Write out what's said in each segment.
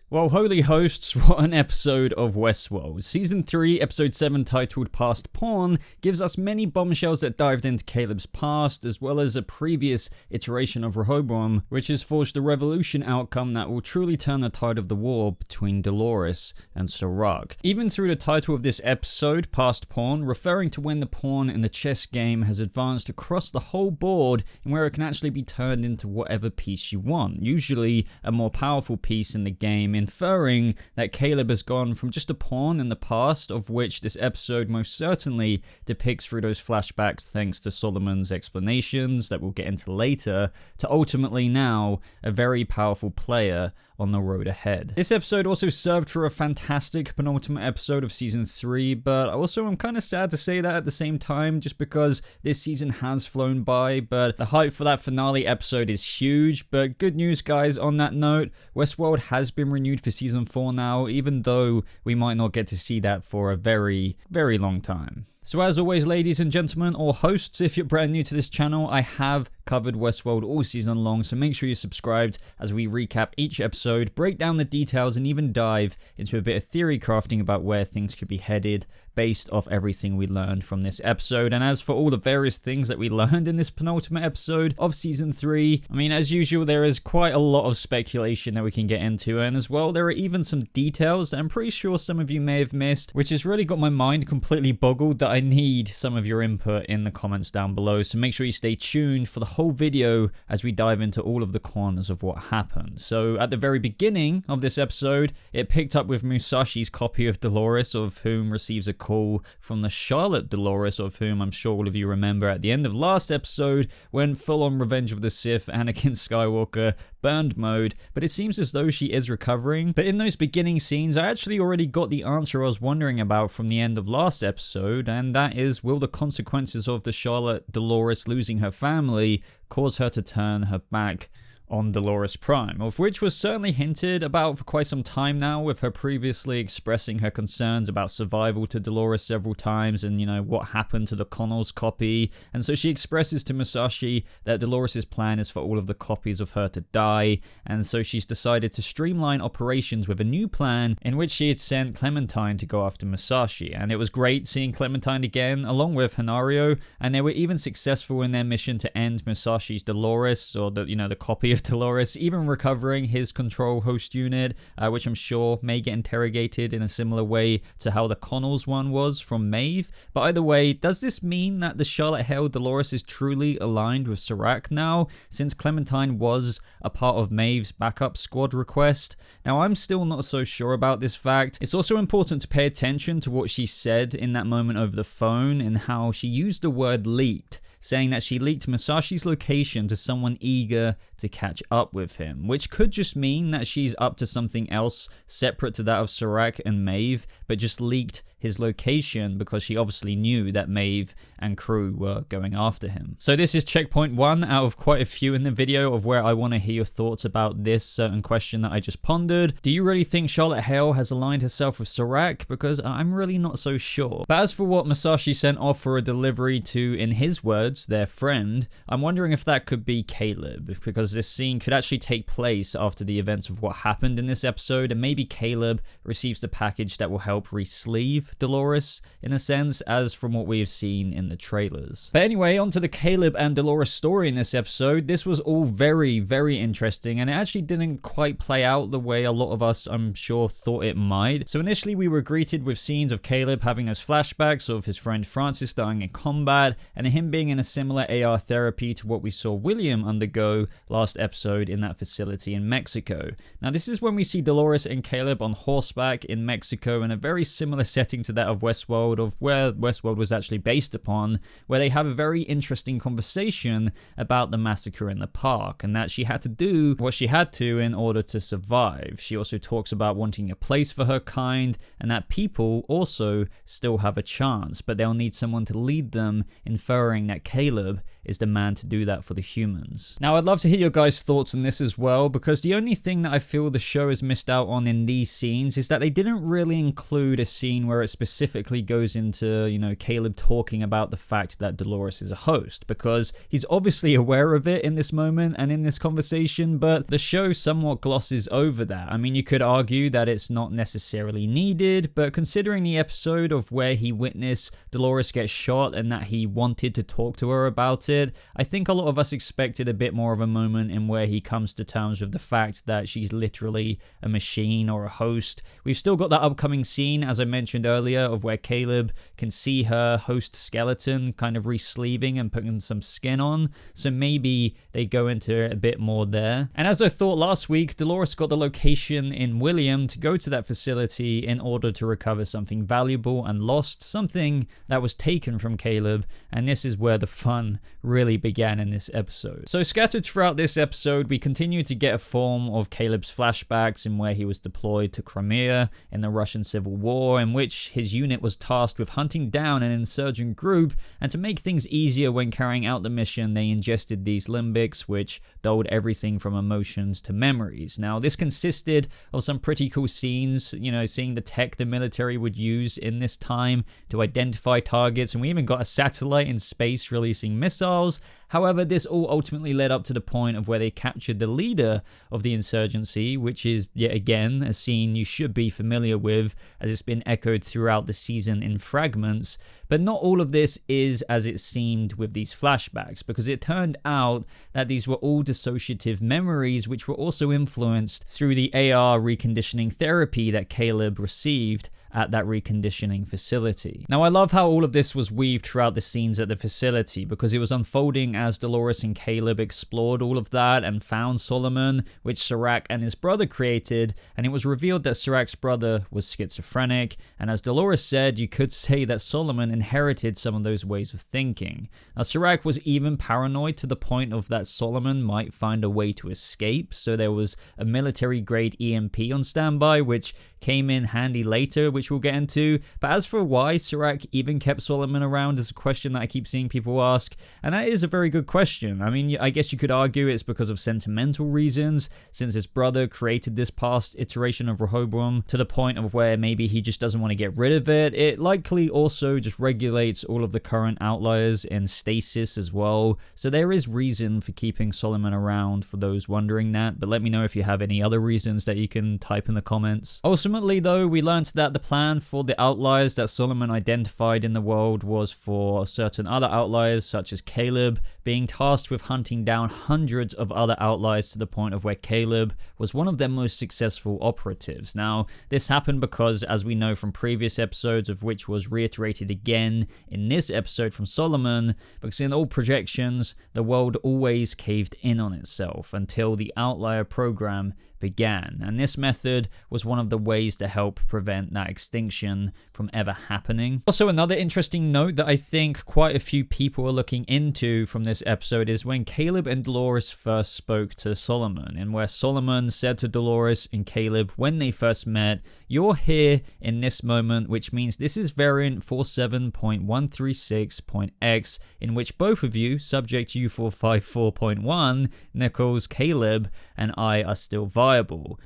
Well, holy hosts, what an episode of Westworld. Season 3, episode 7, titled Past Pawn, gives us many bombshells that dived into Caleb's past, as well as a previous iteration of Rehoboam, which has forged a revolution outcome that will truly turn the tide of the war between Dolores and Serac. Even through the title of this episode, Past Pawn, referring to when the pawn in the chess game has advanced across the whole board and where it can actually be turned into whatever piece you want, usually a more powerful piece in the game, inferring that Caleb has gone from just a pawn in the past, of which this episode most certainly depicts through those flashbacks thanks to Solomon's explanations that we'll get into later, to ultimately now a very powerful player on the road ahead. This episode also served for a fantastic penultimate episode of season 3, but also I'm kind of sad to say that at the same time, just because this season has flown by, but the hype for that finale episode is huge. But good news, guys, on that note, Westworld has been renewed for season 4 now, even though we might not get to see that for a very, very long time. So as always, ladies and gentlemen, or hosts, if you're brand new to this channel, I have covered Westworld all season long, so make sure you're subscribed as we recap each episode, break down the details, and even dive into a bit of theory crafting about where things could be headed based off everything we learned from this episode. And as for all the various things that we learned in this penultimate episode of season 3, I mean, as usual, there is quite a lot of speculation that we can get into, and as well, there are even some details that I'm pretty sure some of you may have missed, which has really got my mind completely boggled that I need some of your input in the comments down below, so make sure you stay tuned for the whole video as we dive into all of the corners of what happened. So at the very beginning of this episode, it picked up with Musashi's copy of Dolores, of whom receives a call from the Charlotte Dolores, of whom I'm sure all of you remember at the end of last episode when full-on Revenge of the Sith Anakin Skywalker burned mode, but it seems as though she is recovering. But in those beginning scenes, I actually already got the answer I was wondering about from the end of last episode, and that is, will the consequences of the Charlotte Dolores losing her family cause her to turn her back on Dolores Prime, of which was certainly hinted about for quite some time now, with her previously expressing her concerns about survival to Dolores several times, and what happened to the Connells copy. And so she expresses to Musashi that Dolores' plan is for all of the copies of her to die, and so she's decided to streamline operations with a new plan in which she had sent Clementine to go after Musashi. And it was great seeing Clementine again along with Hanario, and they were even successful in their mission to end Musashi's Dolores, or the copy of Dolores, even recovering his control host unit, which I'm sure may get interrogated in a similar way to how the Connells one was from Maeve. But either way, does this mean that the Charlotte Hale Dolores is truly aligned with Serac now, since Clementine was a part of Maeve's backup squad request? Now, I'm still not so sure about this fact. It's also important to pay attention to what she said in that moment over the phone, and how she used the word leaked, saying that she leaked Musashi's location to someone eager to catch up with him, which could just mean that she's up to something else separate to that of Serac and Maeve, but just leaked his location because she obviously knew that Maeve and crew were going after him. So this is checkpoint 1 out of quite a few in the video of where I want to hear your thoughts about this certain question that I just pondered. Do you really think Charlotte Hale has aligned herself with Serac? Because I'm really not so sure. But as for what Musashi sent off for a delivery to, in his words, their friend, I'm wondering if that could be Caleb, because this scene could actually take place after the events of what happened in this episode, and maybe Caleb receives the package that will help re-sleeve Dolores, in a sense, as from what we have seen in the trailers. But anyway, onto the Caleb and Dolores story in this episode. This was all very, very interesting, and it actually didn't quite play out the way a lot of us, I'm sure, thought it might. So initially we were greeted with scenes of Caleb having those flashbacks of his friend Francis dying in combat, and him being in a similar AR therapy to what we saw William undergo last episode in that facility in Mexico. Now this is when we see Dolores and Caleb on horseback in Mexico, in a very similar setting to that of Westworld, of where Westworld was actually based upon, where they have a very interesting conversation about the massacre in the park, and that she had to do what she had to in order to survive. She also talks about wanting a place for her kind, and that people also still have a chance, but they'll need someone to lead them, inferring that Caleb is the man to do that for the humans. Now, I'd love to hear your guys' thoughts on this as well, because the only thing that I feel the show has missed out on in these scenes is that they didn't really include a scene where it specifically goes into, Caleb talking about the fact that Dolores is a host, because he's obviously aware of it in this moment and in this conversation, but the show somewhat glosses over that. I mean, you could argue that it's not necessarily needed, but considering the episode of where he witnessed Dolores get shot and that he wanted to talk to her about it, I think a lot of us expected a bit more of a moment in where he comes to terms with the fact that she's literally a machine or a host. We've still got that upcoming scene, as I mentioned earlier, of where Caleb can see her host skeleton kind of re-sleeving and putting some skin on, so maybe they go into it a bit more there. And as I thought last week, Dolores got the location in William to go to that facility in order to recover something valuable and lost, something that was taken from Caleb, and this is where the fun really began in this episode. So scattered throughout this episode, we continue to get a form of Caleb's flashbacks in where he was deployed to Crimea in the Russian Civil War, in which his unit was tasked with hunting down an insurgent group, and to make things easier when carrying out the mission, they ingested these limbics, which dulled everything from emotions to memories. Now, this consisted of some pretty cool scenes, seeing the tech the military would use in this time to identify targets, and we even got a satellite in space releasing missiles. However, this all ultimately led up to the point of where they captured the leader of the insurgency, which is, yet again, a scene you should be familiar with, as it's been echoed throughout the season in fragments. But not all of this is as it seemed with these flashbacks, because it turned out that these were all dissociative memories, which were also influenced through the AR reconditioning therapy that Caleb received at that reconditioning facility. Now, I love how all of this was weaved throughout the scenes at the facility, because it was unfolding as Dolores and Caleb explored all of that and found Solomon, which Serac and his brother created, and it was revealed that Serac's brother was schizophrenic, and as Dolores said, you could say that Solomon inherited some of those ways of thinking. Now, Serac was even paranoid to the point of that Solomon might find a way to escape, so there was a military-grade EMP on standby, which came in handy later, which we'll get into. But as for why Serac even kept Solomon around is a question that I keep seeing people ask, and that is a very good question. I mean, I guess you could argue it's because of sentimental reasons, since his brother created this past iteration of Rehoboam to the point of where maybe he just doesn't want to get rid of it. It likely also just regulates all of the current outliers in stasis as well, so there is reason for keeping Solomon around for those wondering that, but let me know if you have any other reasons that you can type in the comments. Ultimately though, we learned that the plan for the outliers that Solomon identified in the world was for certain other outliers, such as Caleb, being tasked with hunting down hundreds of other outliers to the point of where Caleb was one of their most successful operatives. Now, this happened because, as we know from previous episodes, of which was reiterated again in this episode from Solomon, because in all projections, the world always caved in on itself until the outlier program began, and this method was one of the ways to help prevent that extinction from ever happening. Also, another interesting note that I think quite a few people are looking into from this episode is when Caleb and Dolores first spoke to Solomon, and where Solomon said to Dolores and Caleb when they first met, "You're here in this moment," which means this is variant 47.136.x, in which both of you, subject U454.1, Nichols, Caleb, and I are still viable.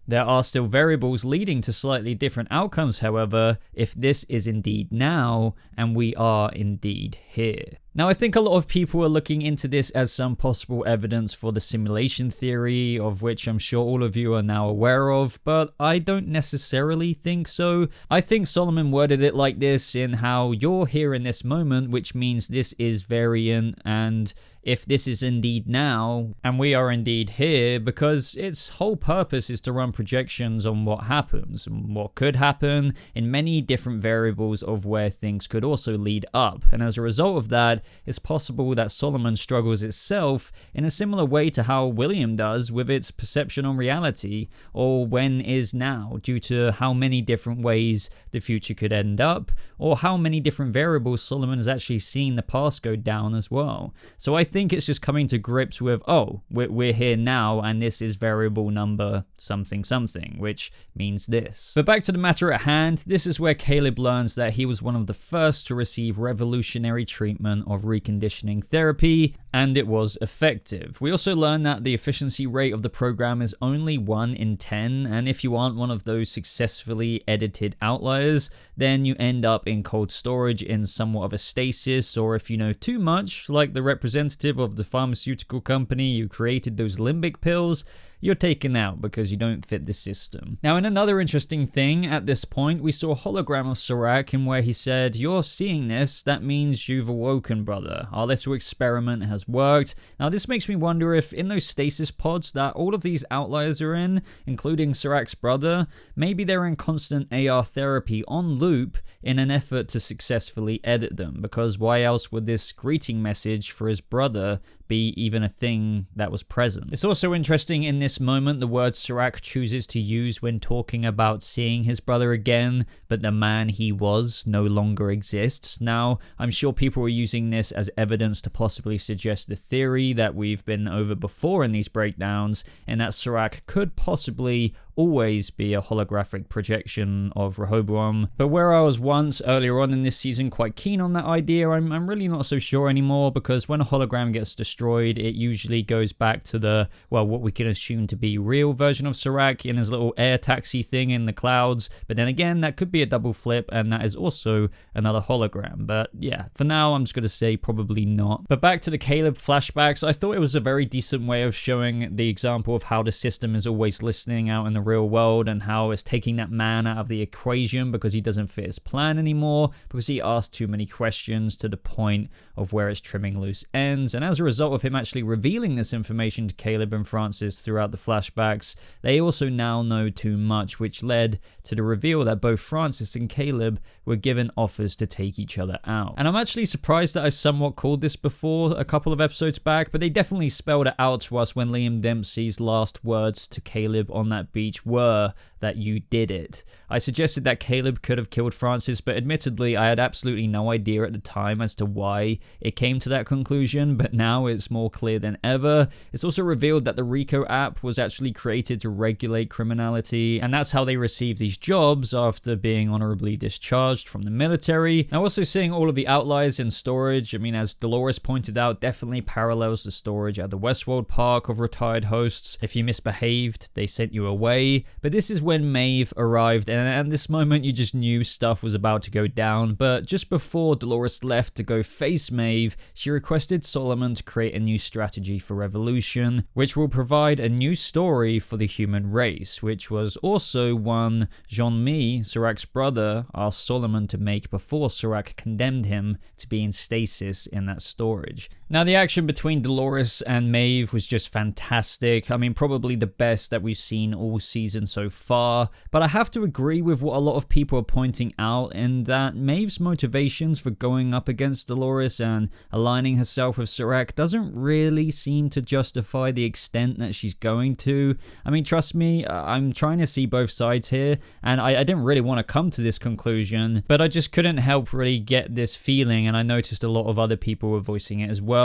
There are still variables leading to slightly different outcomes, however, if this is indeed now, and we are indeed here. Now, I think a lot of people are looking into this as some possible evidence for the simulation theory, of which I'm sure all of you are now aware of, but I don't necessarily think so. I think Solomon worded it like this in how you're here in this moment, which means this is variant, and if this is indeed now, and we are indeed here, because its whole purpose is to run projections on what happens, and what could happen in many different variables of where things could also lead up, and as a result of that, it's possible that Solomon struggles itself in a similar way to how William does with its perception on reality, or when is now, due to how many different ways the future could end up, or how many different variables Solomon has actually seen the past go down as well. So I think it's just coming to grips with, oh, we're here now and this is variable number something something, which means this. But back to the matter at hand, this is where Caleb learns that he was one of the first to receive revolutionary treatment of reconditioning therapy, and it was effective. We also learn that the efficiency rate of the program is only 1 in 10, and if you aren't one of those successfully edited outliers, then you end up in cold storage in somewhat of a stasis, or if you know too much, like the representative of the pharmaceutical company who created those limbic pills, you're taken out because you don't fit the system. Now, in another interesting thing, at this point, we saw a hologram of Serac in where he said, "You're seeing this, that means you've awoken, brother. Our little experiment has worked." Now, this makes me wonder if in those stasis pods that all of these outliers are in, including Serac's brother, maybe they're in constant AR therapy on loop in an effort to successfully edit them, because why else would this greeting message for his brother be even a thing that was present? It's also interesting in this moment the words Serac chooses to use when talking about seeing his brother again, but the man he was no longer exists. Now, I'm sure people are using this as evidence to possibly suggest the theory that we've been over before in these breakdowns, and that Serac could possibly always be a holographic projection of Rehoboam. But where I was once earlier on in this season quite keen on that idea, I'm really not so sure anymore, because when a hologram gets destroyed, it usually goes back to the, well, what we can assume to be real version of Serac in his little air taxi thing in the clouds. But then again, that could be a double flip, and that is also another hologram. But yeah, for now, I'm just going to say probably not. But back to the Caleb flashbacks, I thought it was a very decent way of showing the example of how the system is always listening out in the real world, and how it's taking that man out of the equation because he doesn't fit his plan anymore, because he asked too many questions to the point of where it's trimming loose ends. And as a result of him actually revealing this information to Caleb and Francis throughout the flashbacks, they also now know too much, which led to the reveal that both Francis and Caleb were given offers to take each other out. And I'm actually surprised that I somewhat called this before a couple of episodes back, but they definitely spelled it out to us when Liam Dempsey's last words to Caleb on that beach were that "you did it." I suggested that Caleb could have killed Francis, but admittedly I had absolutely no idea at the time as to why it came to that conclusion, but now it's more clear than ever. It's also revealed that the Rico app was actually created to regulate criminality, and that's how they received these jobs after being honorably discharged from the military. Now, also seeing all of the outliers in storage, I mean, as Dolores pointed out, definitely parallels the storage at the Westworld park of retired hosts. If you misbehaved, they sent you away. But this is when Maeve arrived, and at this moment you just knew stuff was about to go down. But just before Dolores left to go face Maeve, she requested Solomon to create a new strategy for revolution, which will provide a new story for the human race, which was also one Jean-Mi, Serac's brother, asked Solomon to make before Serac condemned him to be in stasis in that storage. Now, the action between Dolores and Maeve was just fantastic. I mean, probably the best that we've seen all season so far, but I have to agree with what a lot of people are pointing out, in that Maeve's motivations for going up against Dolores and aligning herself with Serac doesn't really seem to justify the extent that she's going to. I mean, trust me, I'm trying to see both sides here, and I didn't really want to come to this conclusion, but I just couldn't help really get this feeling, and I noticed a lot of other people were voicing it as well.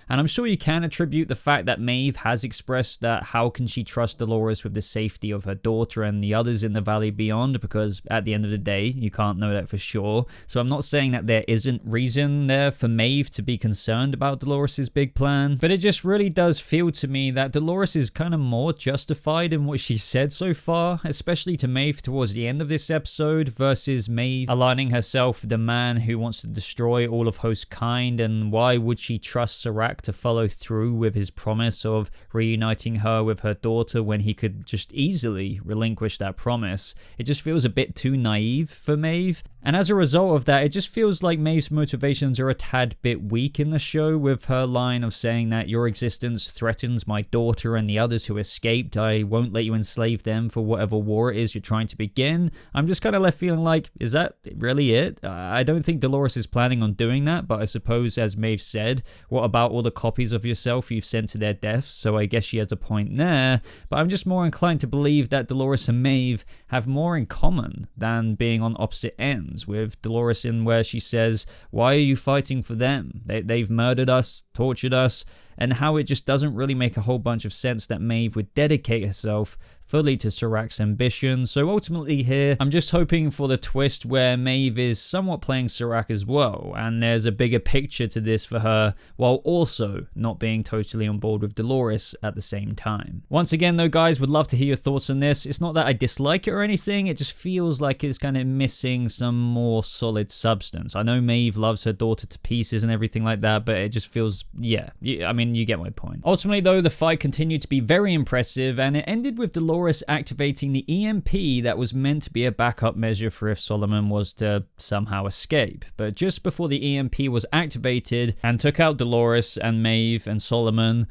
And I'm sure you can attribute the fact that Maeve has expressed that how can she trust Dolores with the safety of her daughter and the others in the valley beyond, because at the end of the day, you can't know that for sure. So I'm not saying that there isn't reason there for Maeve to be concerned about Dolores' big plan, but it just really does feel to me that Dolores is kind of more justified in what she said so far, especially to Maeve towards the end of this episode, versus Maeve aligning herself with the man who wants to destroy all of host kind. And why would she trust Serac to follow through with his promise of reuniting her with her daughter when he could just easily relinquish that promise? It just feels a bit too naive for Maeve. And as a result of that, it just feels like Maeve's motivations are a tad bit weak in the show, with her line of saying that your existence threatens my daughter and the others who escaped. I won't let you enslave them for whatever war it is you're trying to begin. I'm just kind of left feeling like, is that really it? I don't think Dolores is planning on doing that, but I suppose, as Maeve said, what about all the copies of yourself you've sent to their deaths? So I guess she has a point there, but I'm just more inclined to believe believe that Dolores and Maeve have more in common than being on opposite ends, with Dolores in where she says, why are you fighting for them? They've murdered us, tortured us, and how it just doesn't really make a whole bunch of sense that Maeve would dedicate herself fully to Sirach's ambition. So ultimately here, I'm just hoping for the twist where Maeve is somewhat playing Sirach as well, and there's a bigger picture to this for her, while also not being totally on board with Dolores at the same time. Once again though guys, would love to hear your thoughts on this. It's not that I dislike it or anything, it just feels like it's kind of missing some more solid substance. I know Maeve loves her daughter to pieces and everything like that, but it just feels, yeah, I mean, you get my point. Ultimately though, the fight continued to be very impressive, and it ended with Dolores activating the EMP that was meant to be a backup measure for if Solomon was to somehow escape. But just before the EMP was activated and took out Dolores and Maeve and Solomon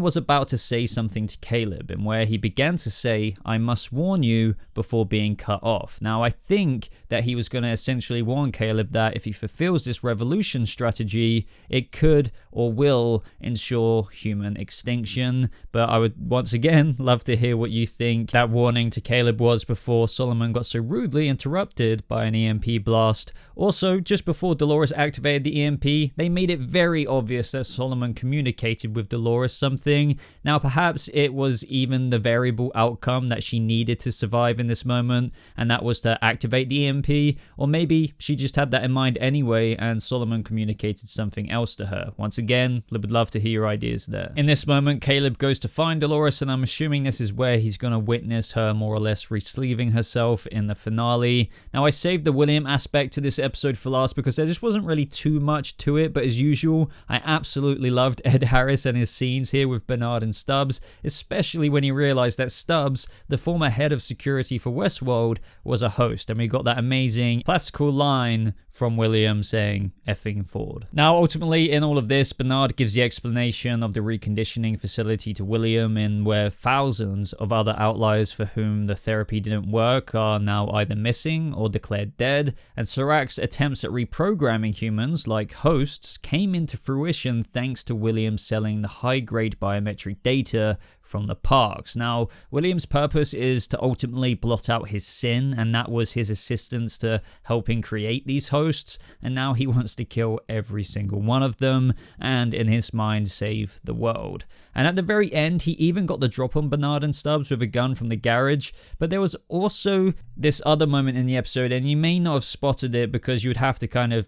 was about to say something to Caleb, in where he began to say, I must warn you, before being cut off. Now I think that he was going to essentially warn Caleb that if he fulfills this revolution strategy, it could or will ensure human extinction. But I would once again love to hear what you think that warning to Caleb was before Solomon got so rudely interrupted by an EMP blast. Also, just before Dolores activated the EMP, they made it very obvious that Solomon communicated with Dolores something. Now perhaps it was even the variable outcome that she needed to survive in this moment, and that was to activate the EMP, or maybe she just had that in mind anyway and Solomon communicated something else to her. Once again, would love to hear your ideas there. In this moment, Caleb goes to find Dolores, and I'm assuming this is where he's going to witness her more or less re-sleeving herself in the finale. Now I saved the William aspect to this episode for last because there just wasn't really too much to it, but as usual, I absolutely loved Ed Harris and his scenes here with Bernard and Stubbs, especially when he realized that Stubbs, the former head of security for Westworld, was a host, and we got that amazing classical line from William saying effing Ford. Now ultimately in all of this, Bernard gives the explanation of the reconditioning facility to William, in where thousands of other outliers for whom the therapy didn't work are now either missing or declared dead, and Sirach's attempts at reprogramming humans like hosts came into fruition thanks to William selling the high-grade biometric data from the parks. Now, William's purpose is to ultimately blot out his sin, and that was his assistance to helping create these hosts, and now he wants to kill every single one of them, and in his mind, save the world. And at the very end, he even got the drop on Bernard and Stubbs with a gun from the garage, but there was also this other moment in the episode, and you may not have spotted it because you would have to kind of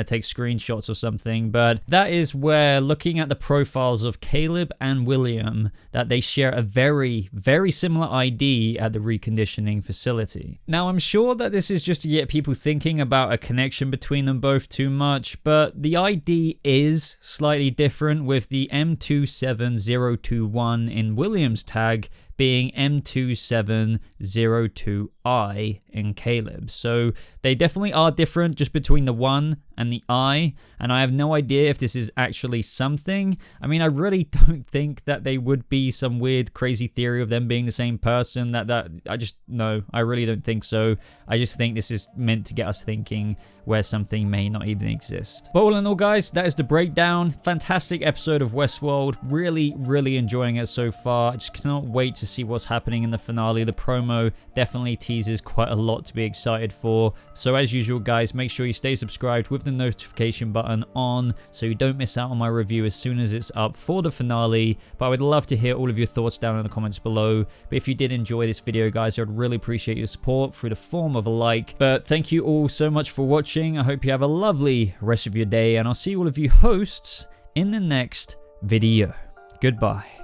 take screenshots or something, but that is where, looking at the profiles of Caleb and William, that they share a very, very similar ID at the reconditioning facility. Now, I'm sure that this is just to get people thinking about a connection between them both too much, but the ID is slightly different, with the M27021 in William's tag being M2702I in Caleb. So they definitely are different just between the 1 and the I, and I have no idea if this is actually something. I mean, I really don't think that they would be some weird crazy theory of them being the same person. I really don't think so. I just think this is meant to get us thinking where something may not even exist. But all in all guys, that is the breakdown. Fantastic episode of Westworld. Really, really enjoying it so far. I just cannot wait to see what's happening in the finale. The promo definitely teases quite a lot to be excited for. So as usual guys, make sure you stay subscribed with the notification button on so you don't miss out on my review as soon as it's up for the finale. But I would love to hear all of your thoughts down in the comments below. But if you did enjoy this video guys, I would really appreciate your support through the form of a like. But thank you all so much for watching. I hope you have a lovely rest of your day, and I'll see all of you hosts in the next video. Goodbye.